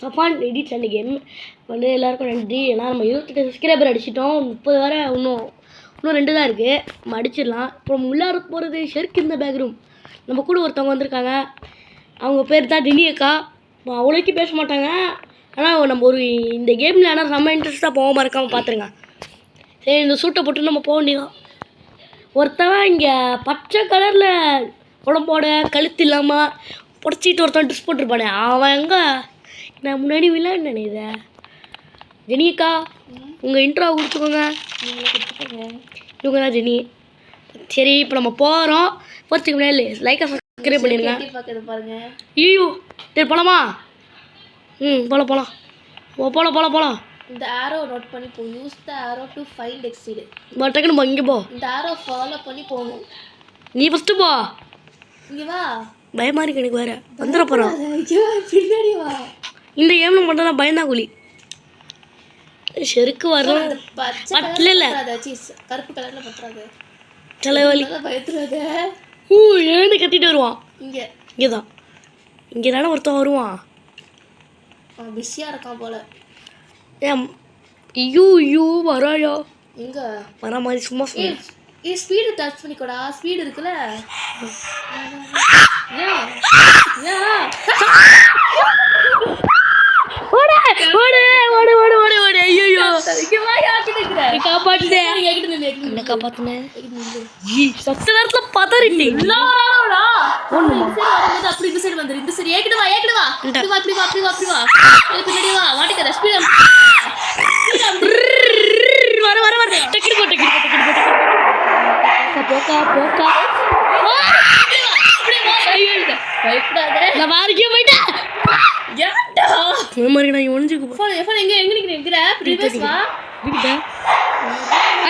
சஃபான் edits அந்த game வந்து எல்லாருக்கும் நன்றி. ஏன்னா நம்ம 28 சப்ஸ்கிரைபர் அடிச்சிட்டோம். 30 வர இன்னும் 2 தான் இருக்குது. நம்ம அடிச்சிடலாம். இப்போ உள்ளார போகிறது ஷெர்க் இந்த பேக்ரூம். நம்ம கூட ஒருத்தவங்க வந்திருக்காங்க. அவங்க பேர் தான் டினியக்கா. அவ்வளோக்கு பேச மாட்டாங்க. ஆனால் நம்ம ஒரு இந்த கேமில் ஆனால் செம்ம இன்ட்ரெஸ்ட்டாக போகாமல் இருக்காமல் பார்த்துருங்க. சரி, இந்த சூட்டை போட்டு நம்ம போக வேண்டியதான். ஒருத்தவன் இங்கே பச்சை கலரில் உடம்போட கழுத்து இல்லாமல் புடச்சிட்டு ஒருத்தன் ட்ரெஸ் போட்டிருப்பானே, அவன் எங்கே நான் முன்னாடி விளையாடு நினைத. ஜெனியக்கா, உங்கள் இன்ட்ரோ கொடுத்துக்கோங்க. இவங்க தான் ஜெனி. சரி, இப்போ நம்ம போகிறோம். போகிறதுக்கு முன்னாடி லைக்காக சப்ஸ்கிரைப் பண்ணிடுங்க. ஐயோ, சரி போகலாமா? போகலாம் போகலாம். இந்த ஆரோ நோட் பண்ணி போ. Use the arrow to find exit. டக்குன்னு போ, இங்கே போ. இந்த ஆரோ ஃபாலோ பண்ணி போகணும். நீ ஃபஸ்ட்டு போ. இங்கே வா. பயமா இருக்கு எனக்கு வேற. வந்துட போகிறோம். பின்னாடி வா. இந்த கேம்ல மட்டும் தான் பயந்தா குழி. ஷெருக்கு வரும். இல்லை கருப்பு கலர்ல பற்றாது. தலைவலி பயத்துறாத. ஏன்னு கத்திட்டு வருவான். இங்கே தான். இங்கே தானே ஒருத்தன் வருவான். பிஸியாக இருக்கான் போல. ஐயோ வராயா? எங்க வர மாதிரி சும்மா ஸ்பீடு டச் பண்ணிக்கோடா. ஸ்பீடு இருக்குல்ல.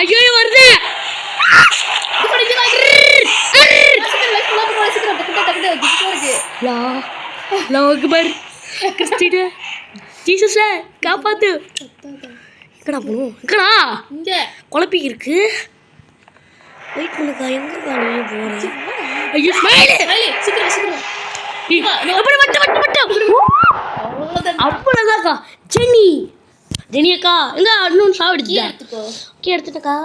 ஐயோ வருது. காப்பாத்து. எங்கடா போகணும்? எங்கடா குழப்பி இருக்கு. வெயிட் பண்ணுக்கா. எங்கக்கா நீ போற? ஐயோ அவ்வளோதாக்கா. ஜெனியக்கா எங்க இன்னும் எடுத்துட்டக்கா.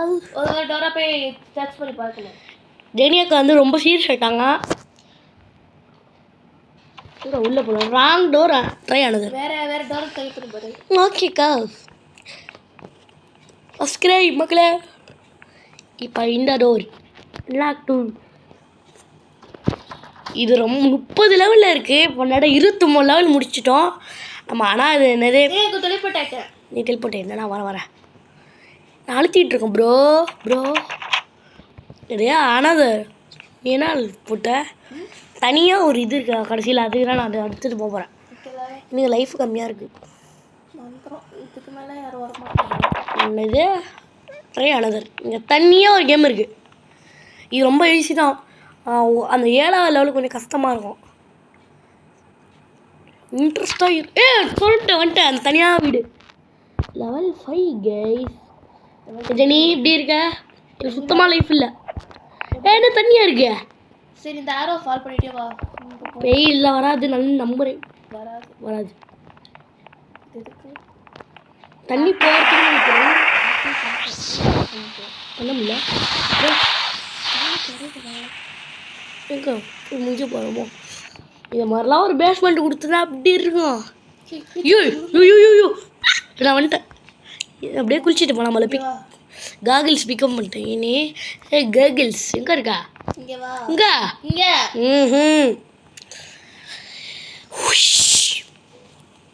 ஜெனியக்கா வந்து ரொம்ப சீரியஸ் ஆயிட்டாங்க. உள்ள போகலாம். ராங் டோர் ட்ரை ஆனது. வேற டோர் ட்ரை பண்ணி பாரு. ஓகேக்கா. சப்ஸ்கிரைப் மக்களே. இப்போ இந்த டோர் லாக் டூ. இது ரொம்ப 30 லெவலில் இருக்குது. இப்போ 23 லெவல் முடிச்சிட்டோம் நம்ம. ஆனால் அது என்னது நீ டெலிபோர்ட் என்னன்னா வர நான் அழுத்திட்டு இருக்கேன் ப்ரோ நிறையா. ஆனால் அது நீ என்ன போட்ட தனியாக ஒரு இது இருக்கு கடைசியில். அதுதான் நான் அதை எடுத்துகிட்டு போகிறேன். இன்னைக்கு லைஃப் கம்மியாக இருக்குது. இது ட்ரை ஆனதர். இங்கே தனியாக ஒரு கேம் இருக்குது. இது ரொம்ப ஈஸி தான். அந்த 7வது லெவலுக்கு கொஞ்சம் கஷ்டமாக இருக்கும். இன்ட்ரெஸ்டாக சொல்லிட்டு வந்துட்டேன். அந்த தனியாக வீடு level 5 கைஸ். ஜெனி இப்படி இருக்க? எனக்கு சுத்தமாக லைஃப் இல்லை. என்ன தனியாக இருக்கு? சரி, இந்த ஆரோ ஃபால் பண்ணிட்டே வா. பேய் இல்லை வராது. நல்ல நம்புறேன். வராது. தண்ணி போகிறதுக்கு நினைக்கிறேன். பண்ண முடியல. எங்க முடிஞ்சு போகிறோமோ? இது மாதிரிலாம் ஒரு பேஸ்மெண்ட் கொடுத்துட்டா அப்படி இருக்கும். ஐயோ நான் வந்துட்டேன். அப்படியே குளிச்சுட்டு போனால் மலை காகிள்ஸ் பிக்கப் பண்ணிட்டேன். இனி காகிள்ஸ் எங்கே இருக்கா? இங்கே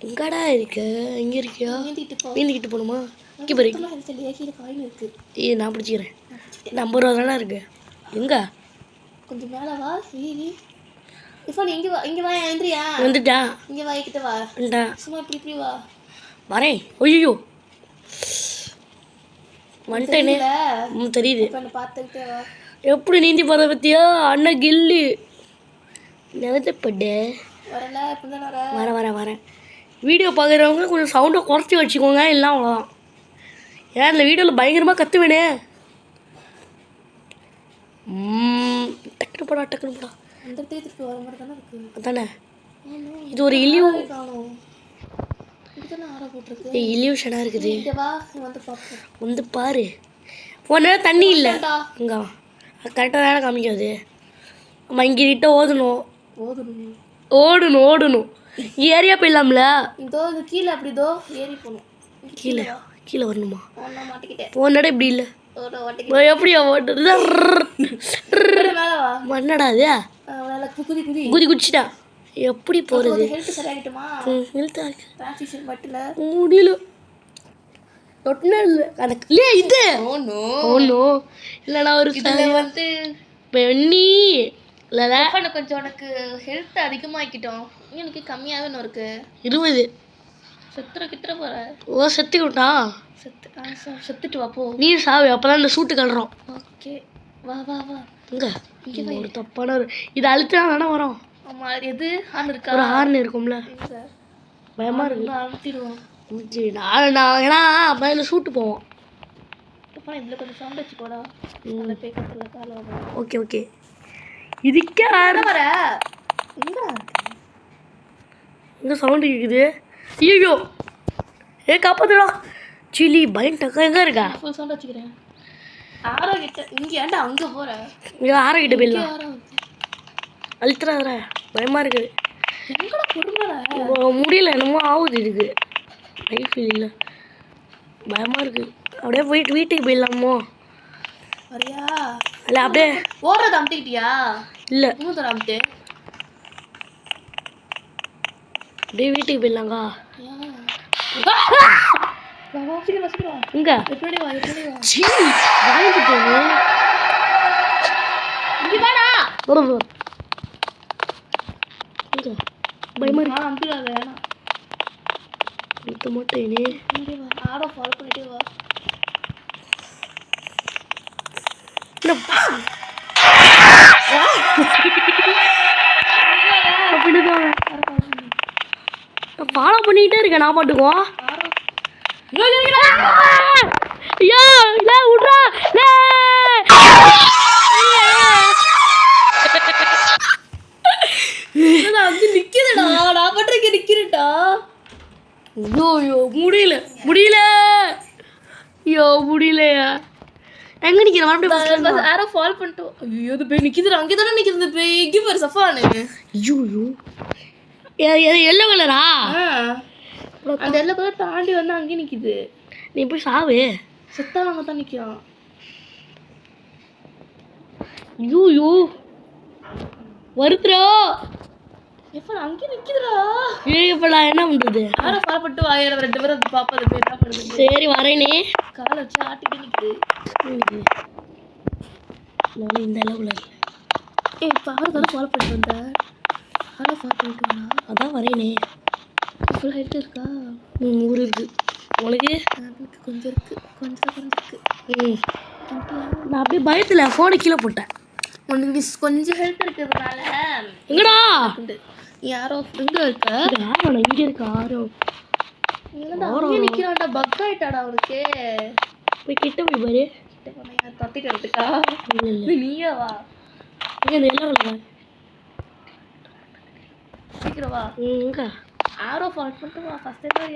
எங்கடா இருக்கு? இங்கே இருக்கியா? நீந்திக்கிட்டு போகணுமா? இங்கே பாரு. நான் பிடிச்சிக்கிறேன். 50 ரூபா தானே இருக்கு. எங்கே? கொஞ்சம் மேலே வா. இப்போ நீ இங்கே வா. எந்திரியா? வந்துட்டா. இங்கே வா. கிட்ட வா. சும்மா இப்படி வா. வரேன். ஐயோ வந்துட்டேனே. தெரியுது. பார்த்துக்கிட்டே வா. எப்படி நீந்தி போகிறத பற்றியா? அண்ணன் கில்லு நினைச்சப்பட்டு வரேன். வீடியோ பார்க்குறவங்க கொஞ்சம் சவுண்டை குறைச்சி வச்சுக்கோங்க. இல்லை அவ்வளோதான். ஏன்னா இந்த வீடியோவில் பயங்கரமாக கற்றுவேனே. டக்குனு போடா. அந்த தேத்துக்கு வர மாதிரி தானே இருக்குது. அதானே இது ஒரு இழிவு. தானே ஆரோ போட்டிருக்கு. இல்யூஷனாக இருக்குது. இங்க வா, நீ வந்து பார்ப்போம். வந்து பாரு. போன தண்ணி இல்லை அங்கே கரெக்டாக தானே காமிக்காது. ஆமாம் இங்கே கிட்ட ஓடணும். ஓடணும் ஏரியா போயிடலாம்ல. இதோ இது கீழே அப்படி இதோ ஏறி போகணும். கீழே கீழே வரணுமா? ஒன்றா மாட்டிக்கிட்டேன். போனடா இப்படி இல்லை. ஓட்டிக்கிட்டேன். எப்படியா ஓட்டுறது? மேலே வா. மண்ணடா அது. மேலே குதி குதி குதி குதிச்சிட்டா. எப்படி போகிறது? ஹெல்த் சரியாகிட்டுமா? ஹெல்த்தா டிரான்சிஷன் பட்டில் முடியல. தொட்டினா இல்லை கணக்கு இல்லையா இது? ஒன்றும் இல்லைண்ணா ஒரு வந்து பெண்ணி இல்லைடா. கொஞ்சம் உனக்கு ஹெல்த் அதிகமாக்கிட்டோம். எனக்கு கம்மியாகவே இருக்கு. 20 கித்துற போற. ஓ செத்துக்கிட்டா. செத்துட்டு வா போ. நீ சாவு அப்பதான் இந்த சூட்டு கலறோம். ஓகே வா வா வா. இங்க ஒரு தப்பான ஒரு இது அழுத்தா தானே வரும். ஆமா எது ஹார்ன் இருக்கா? ஒரு ஹார்ன் இருக்கும்ல. பயமா இருக்கு. அழுத்திடுவோம். நான் ஏன்னா பயல சூட்டு போவோம். இதுல கொஞ்சம் சவுண்ட் வச்சுக்கோடா. அந்த பேக்கத்துல கால வா. Okay okay. இதுக்கே வர எங்க சவுண்ட் கேக்குது? ஐயோ ஏ காப்பாத்துடா. சிலி பயன்டக்கா எங்க இருக்கா? ஃபுல் சவுண்ட் வச்சுக்கிறேன். ஆரோ கிட்ட இங்க ஏன்டா அங்க போற? இங்க ஆரோ கிட்ட போயிடலாம். அழுத்துறாதடா பயமா இருக்கு. எங்கடா பொறுங்கடா. முடியல என்னமோ ஆகுது இதுக்கு. லைஃப் இல்லை பயமா இருக்கு. அப்படியே போயிட்டு வீட்டுக்கு போயிடலாமோ? வரியா? இல்லை அப்படியே ஓடுறது அமுத்திக்கிட்டியா? இல்லை இன்னும் தர அமுத்து. அப்படியே வீட்டுக்கு போயிடலாங்கா. இங்க பயமா இருக்கு மாட்டேனே. ஆரோ ஃபாலோ பண்ணிட்டே வா. ஃபாலோ பண்ணிக்கிட்டே இருக்கேன் நான் பாட்டுக்குவோம். ஐயோ இல்லை விட்றா. வந்து நிக்கிறடா. நான் பண்றேன் நிக்கிறேன்டா. ஐயோ முடியல ஐயோ முடியலையா. எங்க நிக்கிற மறுபடியும் ஆரோ ஃபாலோ பண்ணிட்டோம். ஐயோ அது போய் நிக்குதுடா. அங்கே தானே நிக்கிறது போய். இங்கே பாரு சஃபானு. ஐயோ எல்லோ கலரா? அந்த எல்லோ கலர் தாண்டி வந்து அங்கேயே நிக்குது. நீ போய் சாவு. செத்தா அங்கே தான் நிற்கிறான். ஐயோ வருத்துறோ. எப்போ அங்கேயே நிற்கிதுடா. இப்போ நான் என்ன பண்ணுறது? ஆரோ ஃபாலோ பண்ணிட்டு வாயிரம் 2 பேரும் அது பாப்பா அது போய் என்ன பண்ணுறது? சரி வரேனே. காலை வச்சு ஆட்டிட்டு நிற்குது. நான் இந்த அளவுல இப்போ ஆரோ தானே ஃபாலோ பண்ணிட்டு வந்தேன். ஆரோ ஃபாலோ பண்ணிட்டு வந்தா அதான் வரேனே. ஃபுல் ஹைட் இருக்கா? 100 இருக்கு. உனக்கு? எனக்கு கொஞ்சம் இருக்கு. கொஞ்சம் இருக்கு. நான் அப்படியே பயத்தில் ஃபோனை கீழே போட்டேன். உனக்கு கொஞ்சம் ஹெல்த் இருக்கிறதுனால எங்கடா யாரோ எங்க இருக்க? ஆரோ இங்கே இருக்கு. ஆரோ நிக்கிறான்டா. பக் ஆயிட்டாடா அவனுக்கு. போய் கிட்ட போய் பாரு. தத்திட்டு வரதுக்கா? நீயே வா. இந்த எல்லாம் சீக்கிரம் வா. எங்க ஆரோ ஃபாலோ பண்ணிட்டு வா. ஃபர்ஸ்ட் டைம்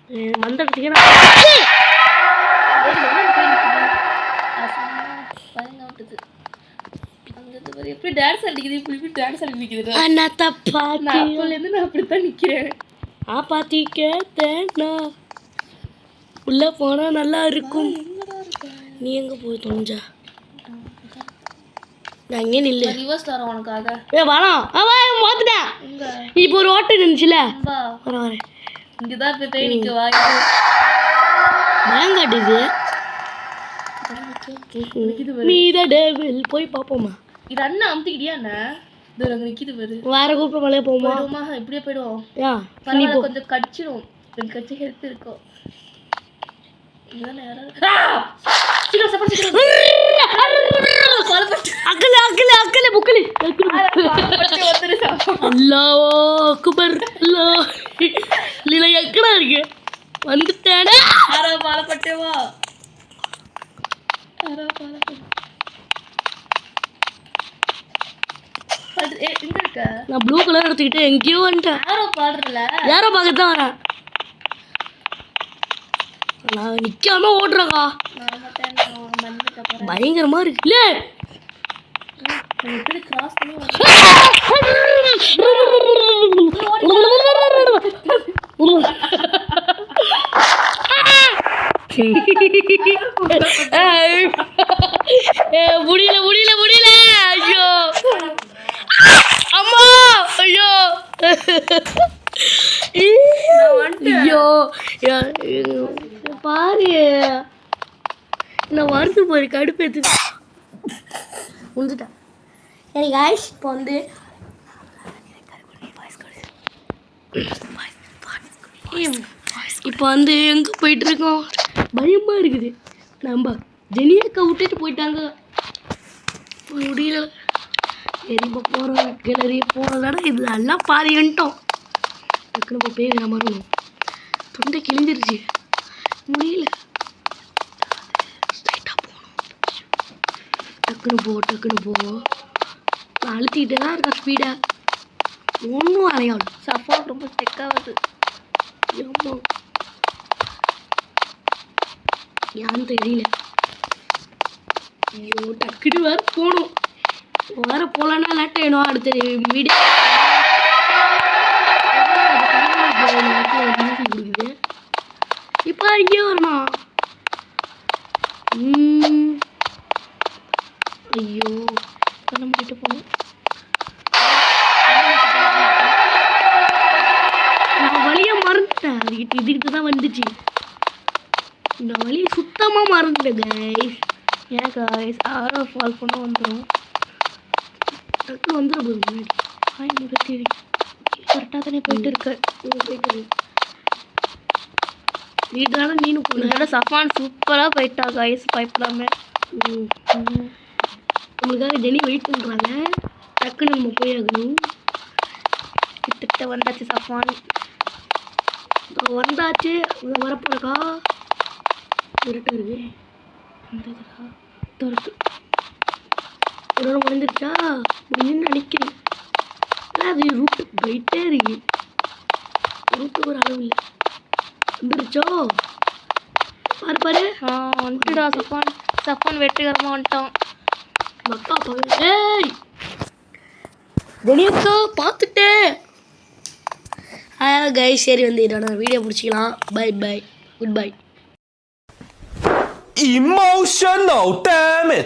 நீ மந்தடிச்சிக்க. எப்படி டான்ஸ் அடிக்குது? இப்படி டான்ஸ் அடி நிக்குது. நான் அப்போலேருந்து நான் அப்படித்தான் நிக்கிறேன். பாத்திக்கேன்னா உள்ள போனா நல்லா இருக்கும். நீ எங்க போய் தொலைஞ்சா? நான் இங்கே நில்லு. ரிவர்ஸ் வரோம் உனக்காக. வரோம். மாத்துட்டேன். இப்போ ஒரு ஓட்டு நின்றுச்சுல. வரேன். இங்கதான் இப்போ போய் நிக்க வா. பயங்காட்டுது. நீதான் டேபிள் போய் பார்ப்போமா? இது அண்ணா அமுத்திக்கிட்டியா அண்ணா? இது அங்கே நிற்கிது பாரு. வேற கூப்பிட மலையே போமா? இப்படியே போயிடுவோம். பரவாயில்ல கொஞ்சம் கடிச்சிடும். கொஞ்சம் கடிச்சு ஹெல்த் இருக்கும். எக்கடா இருக்கு வந்துட்டேன். பாலப்பட்டேவா நான் ப்ளூ கலர் எடுத்துக்கிட்டு எங்கேயோ வந்துட்டேன். யாரோ பாடுறல. யாரோ பார்க்கத்தான் வரேன். நான் நிற்காம ஓடுறக்கா. நான் மட்டும் நான் மறந்துக்க போகிறேன். பயங்கரமாக இருக்குல்ல. எப்படி கிராஸ் பண்ணி முடியல முடியல முடியல. ஐயோ அம்மா. ஐயோ ஐயோ பாரு நான் வருது பாரு கடுப்பேத்து முடிஞ்சுட்டேன். சரி காய்ஸ் இப்போ வந்து இப்போ வந்து எங்கே போயிட்டுருக்கோம் பயமாக இருக்குது. நம்ம ஜெனியாக்கா விட்டுட்டு போயிட்டாங்க. முடியல எரிப்ப போகிறோம் கிளறி போகிறதாட இது எல்லாம் பாதி வந்துட்டோம். டக்குனு இப்போ பேர் மறணும் தொண்டை கிழிஞ்சிருச்சு முடியல. ஸ்ட்ரைட்டாக போகணும். டக்குனு போ நான் அழுத்திக்கிட்டே தான் இருக்கேன் ஸ்பீடாக. ஒன்றும் அறையாது. சஃபான் ரொம்ப ஸ்டெக்காகுது. ஆமா யாரும் தெரியல. ஐயோ டக்குனு வேறு போகணும். வேறு போகலன்னா லேட் ஆகிடும். அடுத்த வீடியோ கொடுக்குது. இப்போ இங்கே வரணும். ஐயோ நம்ம கிட்ட போகணும். நான் வழியை மறந்துட்டேன். இதுக்கிட்ட தான் வந்துச்சு. நான் வழியை சுத்தமாக மறந்துட்டேன் கைஸ். ஏன் காய்ஸ் ஆரோ ஃபால் பண்ண வந்துடும். டக்கு வந்துடும் போது முன்னாடி. எனக்கு தெரியும் கரெக்டாக தானே போயிட்டு இருக்கு. போயிட்டு வீட்டான நீனும் போன. இதோட சஃபான் சூப்பராக போயிட்டா காய்ஸ் பயப்படாம. நம்மளுக்காக ஜெனி வெயிட் பண்ணுறாங்க. டக்குன்னு நம்ம போய் ஆகணும். கிட்ட வந்தாச்சு சஃபான். வந்தாச்சு. இங்கே வரப்போறக்கா இருட்டு இருக்கு. திறக்கு இதோட முடிஞ்சிருச்சா முடிஞ்சுன்னு நினைக்கிறேன். அது ரூட்டு போயிட்டே இருக்கு. ரூட்டுக்கு ஒரு அளவு இல்லை. வந்துருச்சோ பாரு பாரு. வந்துட்டுடா சஃபான். சஃபான் வெற்றிகரமாக வந்துட்டான். மக்கா பாரு. ஏய் ஜெனியக்கா பார்த்துட்டேன். கைஸ் சரி வந்து இதோட வீடியோ முடிச்சிக்கலாம். Bye bye good bye. Emotional, damn it!